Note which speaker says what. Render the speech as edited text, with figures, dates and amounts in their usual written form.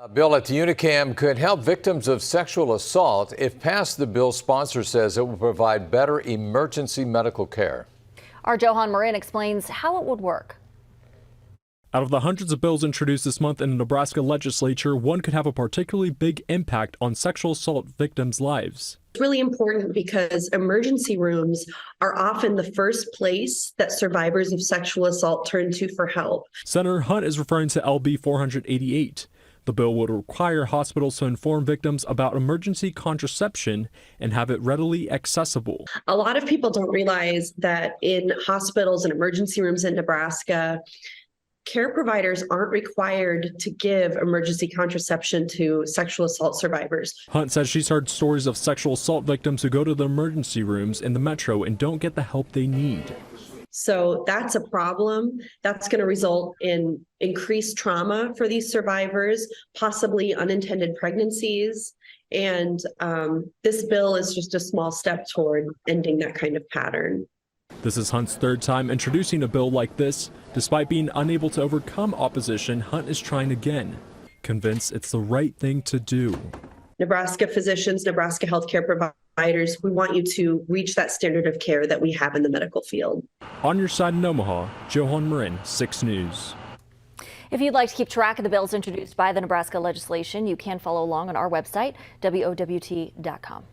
Speaker 1: A bill at the Unicam could help victims of sexual assault. If passed, the bill's sponsor says it will provide better emergency medical care.
Speaker 2: Our Johan Marin explains how it would work.
Speaker 3: Out of the hundreds of bills introduced this month in the Nebraska legislature, one could have a particularly big impact on sexual assault victims' lives.
Speaker 4: It's really important because emergency rooms are often the first place that survivors of sexual assault turn to for help.
Speaker 3: Senator Hunt is referring to LB 488. The bill would require hospitals to inform victims about emergency contraception and have it readily accessible.
Speaker 4: A lot of people don't realize that in hospitals and emergency rooms in Nebraska, care providers aren't required to give emergency contraception to sexual assault survivors.
Speaker 3: Hunt says she's heard stories of sexual assault victims who go to the emergency rooms in the metro and don't get the help they need.
Speaker 4: So that's a problem. That's going to result in increased trauma for these survivors, possibly unintended pregnancies. And this bill is just a small step toward ending that kind of pattern.
Speaker 3: This is Hunt's third time introducing a bill like this. Despite being unable to overcome opposition, Hunt is trying again, convinced it's the right thing to do.
Speaker 4: Nebraska physicians, Nebraska healthcare providers, we want you to reach that standard of care that we have in the medical field.
Speaker 3: On your side in Omaha, Johan Marin, 6 News.
Speaker 2: If you'd like to keep track of the bills introduced by the Nebraska legislation, you can follow along on our website, WOWT.com.